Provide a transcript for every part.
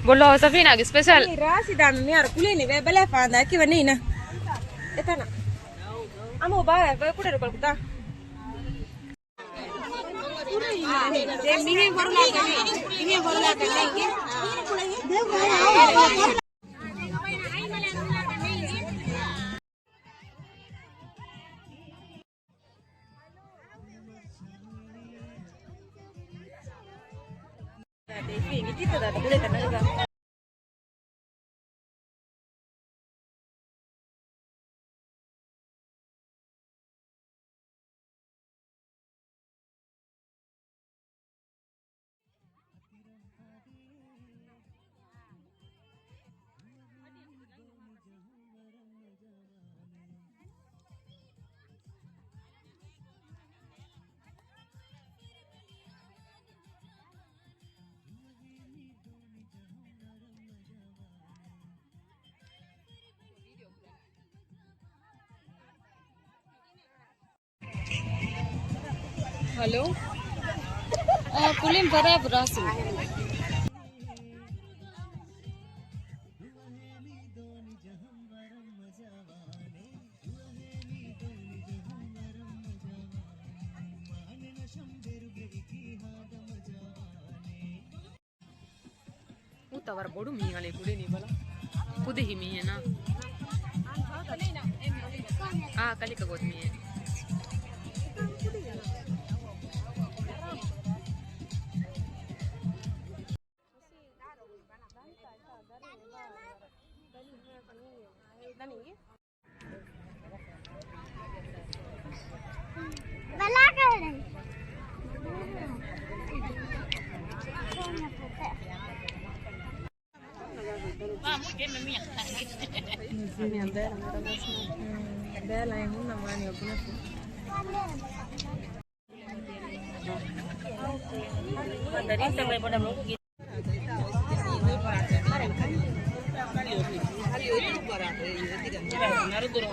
बोलो सफीना की स्पेशल राशि दान ने यार कुले ने बेले फांदा कि वनी ना एतना अमो बा कुडे रुपल कुदा जे मिहे भरला के देखिए कितना दादा कुले करना होगा हेलो पुलिम बराबर रासु तवर बड़ू मी वाले कुड़े नहीं बोला खुद ही मी है ना हाँ कली का गोद मी है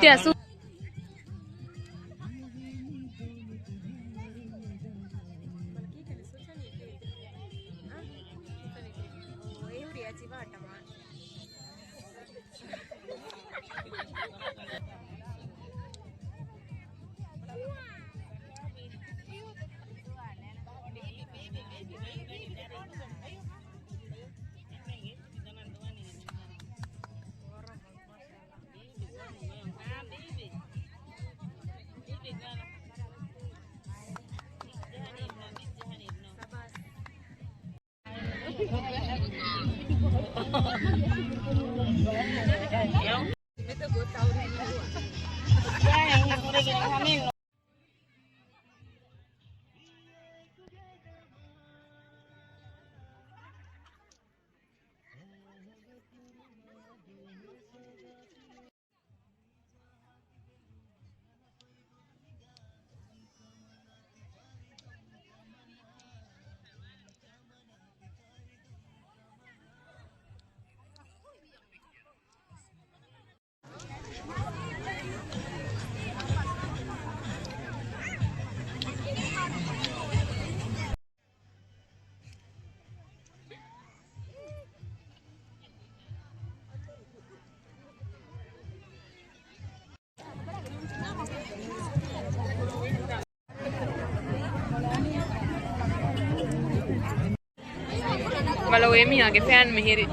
Tiasu Walau Emi आगे फैन मेहरे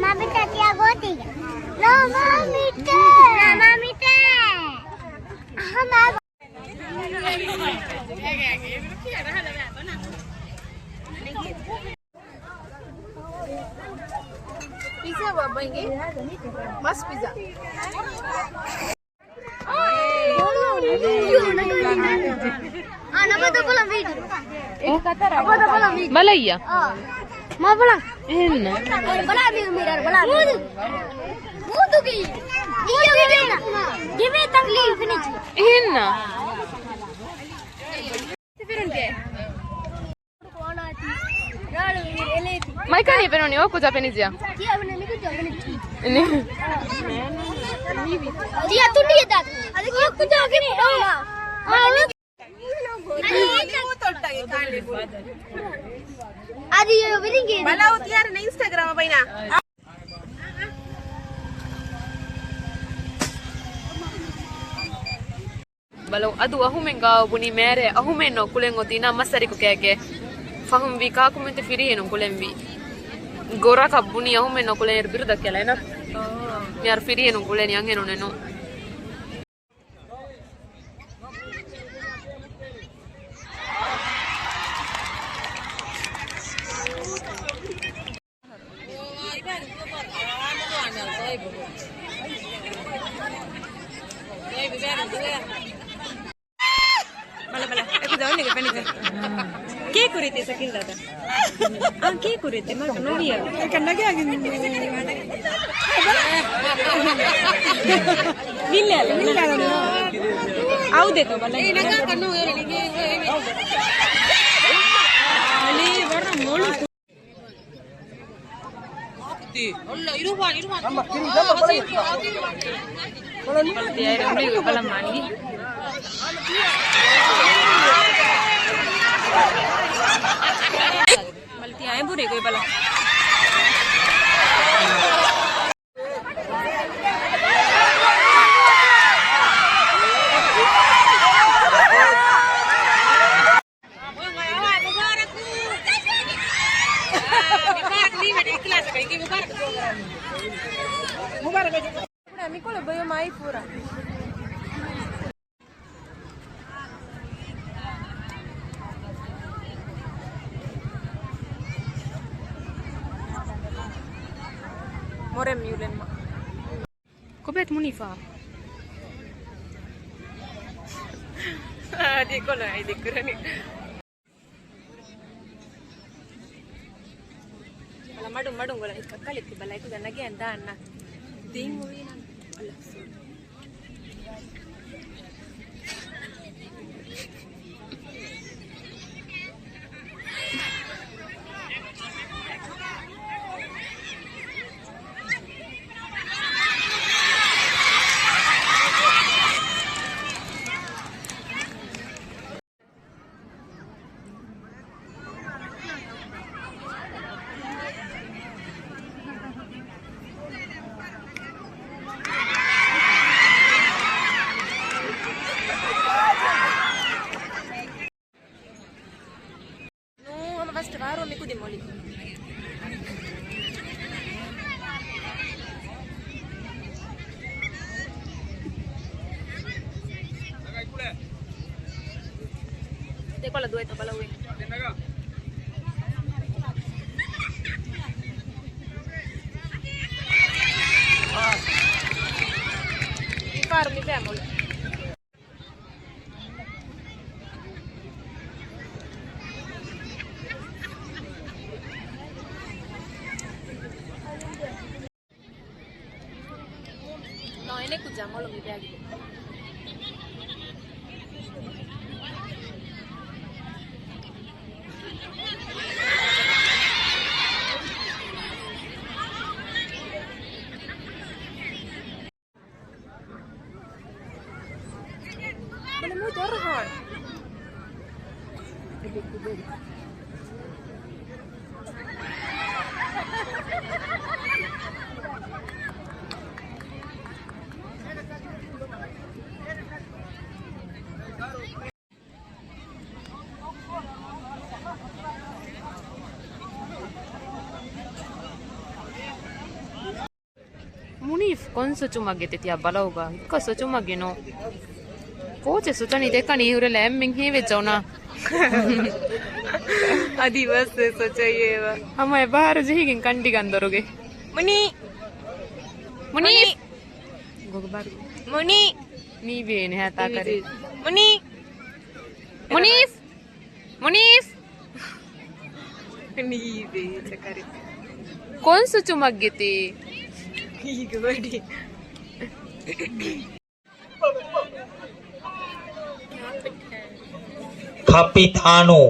Mami खाएंगे मस्त pizza Malaya. mau pulang Enak. Enak. Mai cani per ogni occhio già penizia. Ini. dia tuh dia tak ada aku tak gini అది విరింగి బలావు తియార నా ఇన్‌స్టాగ్రామ్ పైన Balau adu ahumen ga buni mere ahumen no kulengo tina masari ko kege. Fahum vi ka kumente firi henu kulembi. Gora ka buni ahumen no kulen birda kela na. Yar firi henu kulen yang henu neno. Bala aku jauh nih ke penita ke kurite sakin dada ke kurite mak novia kan lagi agin milla au dekho bala ina ka kanu ali warna molu Allah iruban dia remli kepala mandi malti aye bure koi bala Mikol bayo mai pura. More mulen ma. Kobet munifa. Di ko na ay di ko ni. Bala madung wala ikakalit ko balay ko na nagyan daan na. Ding mo rin. First varo mi kudi moli. Dekho la due to bala uwe. Faro mi bemol. No, ini kujang lo lebih lagi. Mana mau jorhan? Munif kon sochumage te tia balauga. Ko sochumage no. Koche sochani dekani ure lemming hi vechona. Adi bas sochaye wa. Hamae bahar jihigin kandi gandoroge. Muni मुनीफ गोगबार मुनी नी बेन है ता करे मुनी मुनीफ मुनीफ नी बे चकरे कौन सा चुमक गिती ठीक बड़ी Kapitano.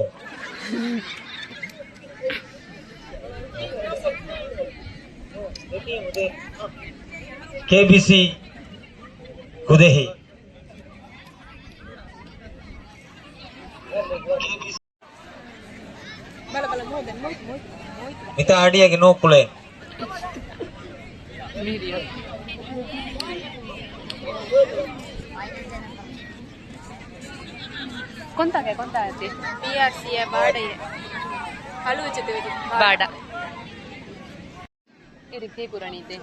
KBC Kudehi. Mita adia ke no kule. कोणता काय कोणता आहे ते PRC है बाड़ा है हलू चते बाडा इरके पुराणी ते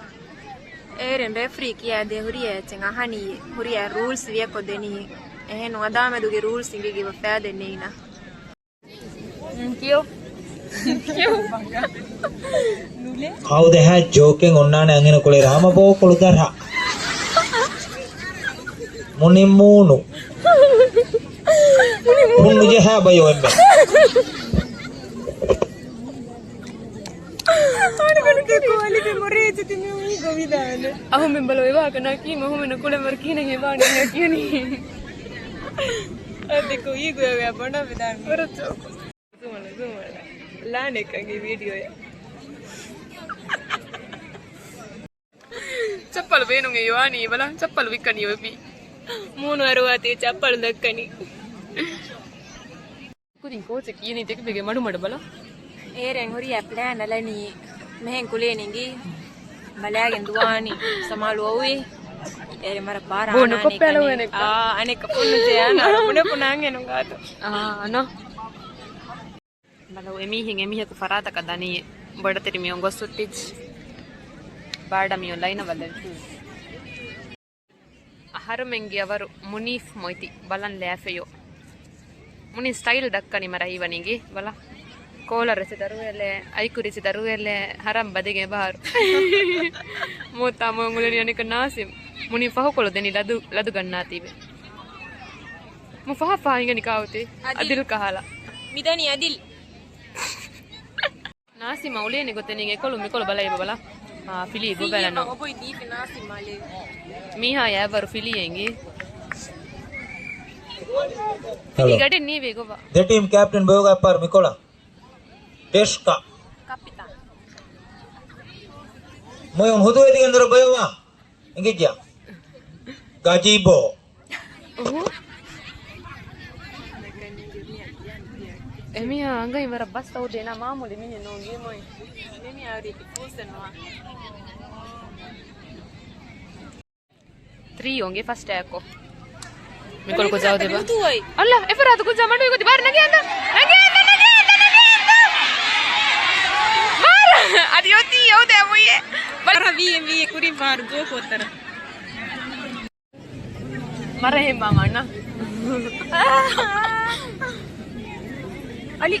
एरन रेफरी किया दे हुरिया चंगा हनी हुरिया रूल्स विया को देनी है नो अदा में दुगे रूल्स सिंगे की वफा देनी ना क्यों क्यों How they had joking on Nana and Kule Ramabo Kulgara Munimuno Munja have by your अहो मैं बलो एवा कना की मैं मैंने कुले मर की नहीं बानी है क्यों नहीं अब देखो ये गया बड़ा विधान पर लाने का ये वीडियो है चप्पल पहनूंगी युवानी भला चप्पल बिकनी हो भी मून वरुआती चप्पल दक्कनी कुछ कोच की नहीं देख बेगे मडु मड भला एरन हुरिया प्लान अलनी मैं कुले नेंगी मलागन दुआनी समालो हुई एरे मरा बारा बोनो कप्पेलो ने अने कपुन जे ना पुने पुनांगे नुगा तो no भला एमी को फराता कदानी बड़ा तेरी में गोसु टिच बाडा में लाइन वाले हर मेंगे अवर मुनीफ मोइती बलन लेफेयो मुनी स्टाइल दक्कनी मरा ही बनेगी भला कोलर से दरुएले ऐकुरी से दरुएले हरम बदेगे बाहर मोता मोंगुले यानी का नासिम मुनी फहो कोलो देनी लदु लदु गन्नाती बे मुफहा फाहिंगे निकावते अदिल कहाला मिदानी अदिल नासी मौले ने गोते निगे कोलो मिकोलो बला ये बला हां फिली गो बला नो बोई दी नासी माले मी हा या बर फिली येंगे Hello. गडे नी बेगो बा The team captain Boga par Mikola. Deska. kapitan Moyong hudu edi andro Boga. Inge kya? Gazebo. एमी अंगा इमरा बस तो देना मामूली में नो ये मोय nemi ari fusenwa 3 होंगे फर्स्ट टैग को मिकोल को जाओ देबा तू होई अल्लाह ए फरात को जमांडो को बाहर नगे अंदर बाहर अदियोती यो दे मोये bara vi kuri var go kotar मरे हे मामा ना अली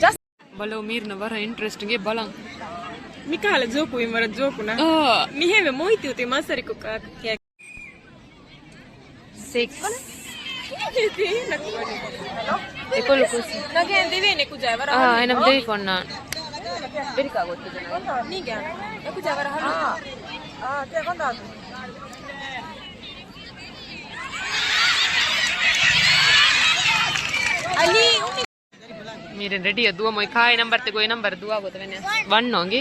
जस्ट बलो मीर न बरा इंटरेस्टिंग है बलंग mikala joku imara joku na mi heve moiti uti masari ko ka kya 6 ekolo ko nage devene ku javara enam devi konna berika gottu jana niga ku javara halu te konda ali मेरे ready है दुआ मोई खाए number ते कोई number दुआ को तो मैंने 1 होंगे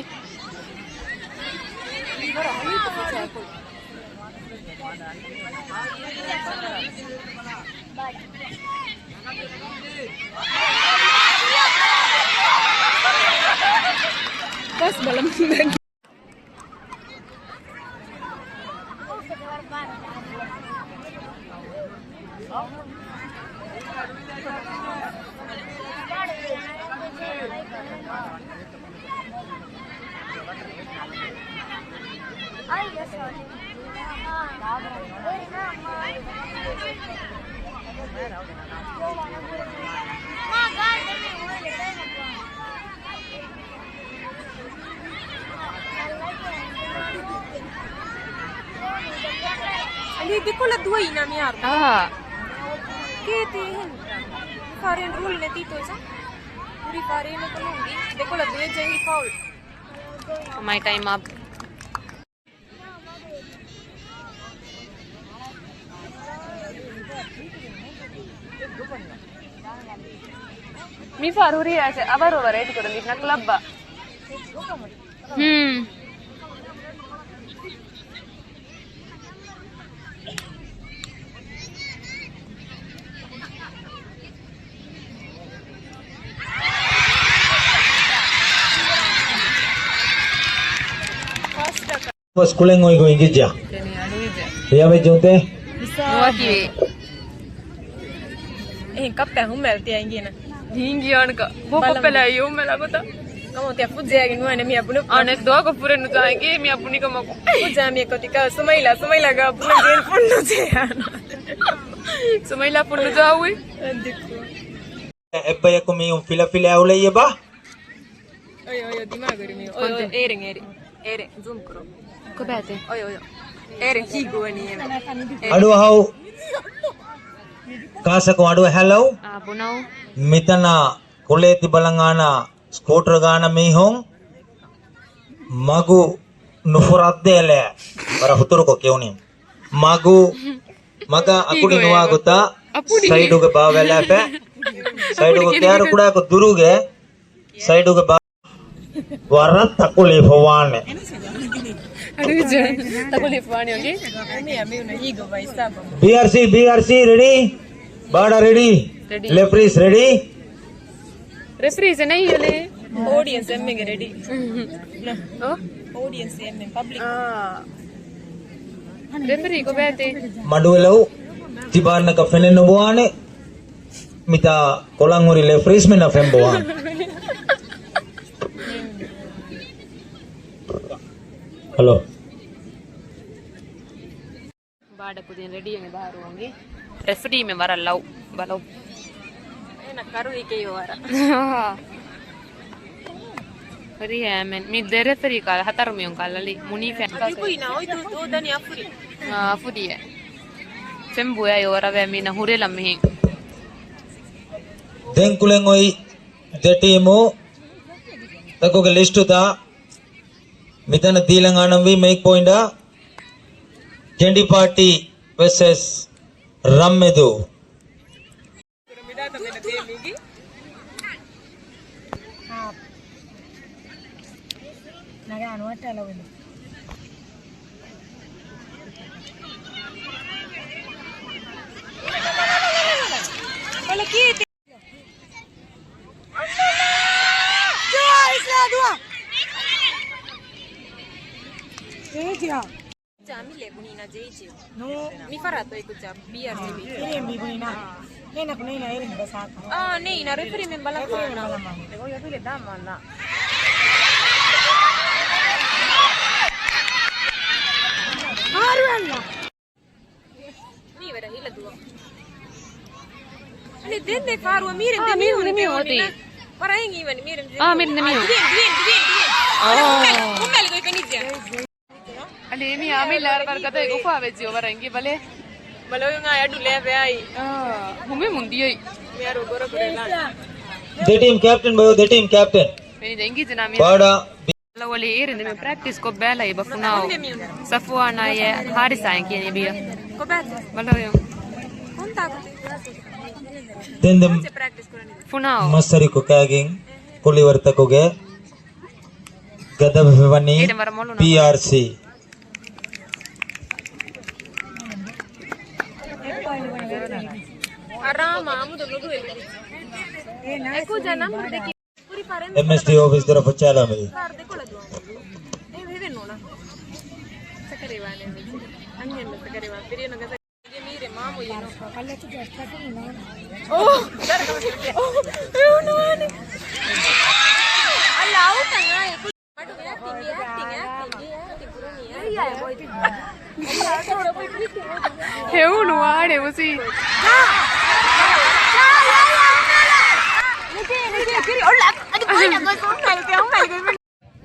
बस बलम Ali dekola dua ina miar. Kete hen. Foreign rule ne tito sa. Puri foreign ko nungi. Dekola dua jangi foul. My time up. Mi far huri ase abar over it ko na club ba. Bos kulen ngoi going gija. Ya be jonte. Nuaki. Kappe hummel tiengi na. Hingi anka. Boko pela yo mela kota. Kamu tiap fujaya gin wana mi apunu. Anek doa ko pure nu jaenge mi apuni ko mako. Fujaya mi kotika sumaila ga apunu gen punnu jeyana. Sumaila punnu jawi. Ebbaya ko mi fila fila awle ye ba. Oyo dimag ri mi. Oyo ering zoom karo. Ko bete. Oyo ering higo ni ena. Adu how kasa ko adu hello. Bunau. Mitana kuleti balangana scooter gana mihong magu nufuradele para huturu ko kyuni magu maga akudi nuwa gota side uge ba vela pe side uge kyaru kuda ko duruge side uge ba warat takuli phwane Takuli fani hogi. Mi una higo vai saba. BRC ready bada ready referees ready Referee se nahi hole. Audience emme ready. Oh. Audience emme public. Referee ko bete. madulau tibarna ka fenenu buane mita kolanguri referees me na femboan hello Bada pudin ready nge baharu hongi. Referee me wara lau balau. Ena karu ike yora. Pari hai men mi de referee kala hatar mi on kala li muni fan. Iku ina oi tu dani afuri. Afudi hai. Fembu ya yora ve mi na hure lammi. den kulen oi detimu tako ge list ta mitana tilanganam vi make point Kendi party versus Rammedu Jami le bunina jeji. No. Mi farato iku jam biar sini. Ini yang bunina. Ini aku nina ini besar. Nei na referee men balak na. Lego ya tu le dama na. Haruanna. Ni vera hila dua. Ali dende faru miren de mi hoti. Para ingi wan miren. Miren de mi. Dien. Kummel koi penizya. Ali mi amil lar par kata gufa vechi overangi bale. Malo yung aya dule ve ai. Hume mundi ai. Mi aro goro kurela. the team captain bayo the team captain Meni dengi jana mi. bada Lawali erinde me practice ko bela iba funao. Safwana ye harisa kiyani biya. Ko bat. Balo yo. Konta ko. then the Se practice kurani. Funao. masari ko kaging pulivartakoge gadabhivani Ere mara molu na. PRC Arama amudu nudu ele. Eko jana mudeki. Puri paren. MSD office tarafu chala me Kar de kola dua. Ve nona. Sakarevane. Angen sakareva. Piri no gasa. Ye mire mamu yeno. Kalau tu just satu ni. No ani. Allow tanga eko. Madu acting purani. Iya boy. Heunu ade musi.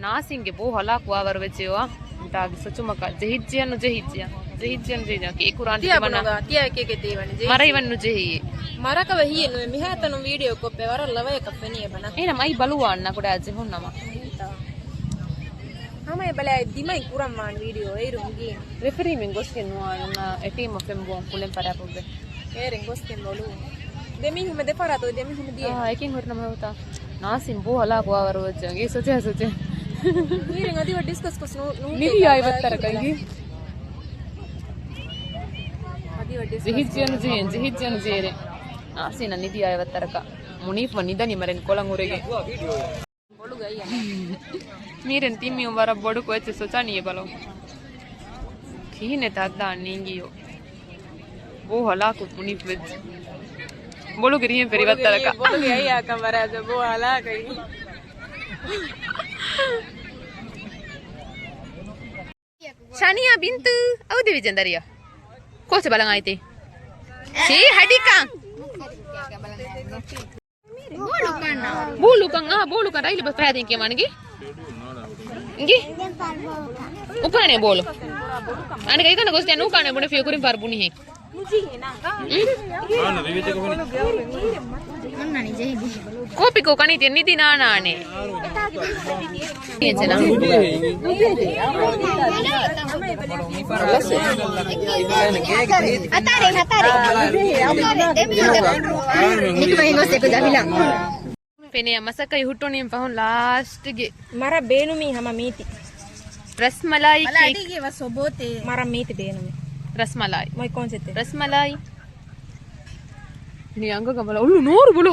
Nasinge bo hala kwa war vechiwa. Tagi sochuma ka jehijia no jehijia. ජෙහිජන් ජෙහිජන් ඒ කුරාන් තියා තිබන බනගා තියා එකේ එකේ තීවනේ මරයිවන්නු ජෙහි මරකව හියනු මිහතනු video කොප්පේ වර ලවය කප්පෙනිය බන එහෙනම් අයි බලුවාන්න කොට ඇජ හොන්නම හමයි බලයි දිමයි කුරම් මාන් video A රුම්ගී ರೆಫರಿಮೆನ್ ಗೊಸ್ಕೆನ್ ನುವಾನ team of ಎಂಬೋ Kulem ಪರಾಪೊಬ್ಬೆ ඒරෙන් ගොස්කෙන් බොලු දෙමි හිම දෙපාරතෝ දෙමි හිම දිය ඒකෙන් හොර නම හොතා නාසිම් බෝ හලා ගවර වජ්ජගේ සොචේ සොචේ ඊරෙන් අදිව ඩිස්කස් කොස් නු නිදි ආයවත්තර කයි අදිව ඩිස්කස් ජෙහිජන් ජේරේ නාසින නිදි ආයවත්තරක මුනීෆ් වනිදනි මරෙන් කොලන් උරේගේ බොලු ගයියා මීරෙන් තිම්මි උඹර බොඩු කොච්ච සොචානිය බලෝ කීනේ තද්දා නිංගියෝ බෝ හලා කුත් මුනීෆ් වෙජ් බොලු ගෙරියෙන් පෙරිවත්තරක බොලු ගයියා කමරාද බෝ හලා කයි ශනියා බින්තු අවුද විජන්දරිය කොච්ච බලන් ආයිතේ සී හඩිකං බෝලුකං රයිල බස් ප්‍රාදෙන් කියවනගේ ඉංගි උපානේ බෝලු අනේ කයි කන ගොස් දැන් උකානේ බුනේ ෆිය කුරින් පරපුනි හේ कोपी को कनी थी निधि नाने पेने मसक हुट्टोनी पहुन लास्ट गे मरा बेनुमी हम मीति रसमलाई केक वसोबोते मरा मीति बेनुमी रसमलाई मैं कौन से थे रसमलाई नी अंग कमला उल्लू नोर बोलो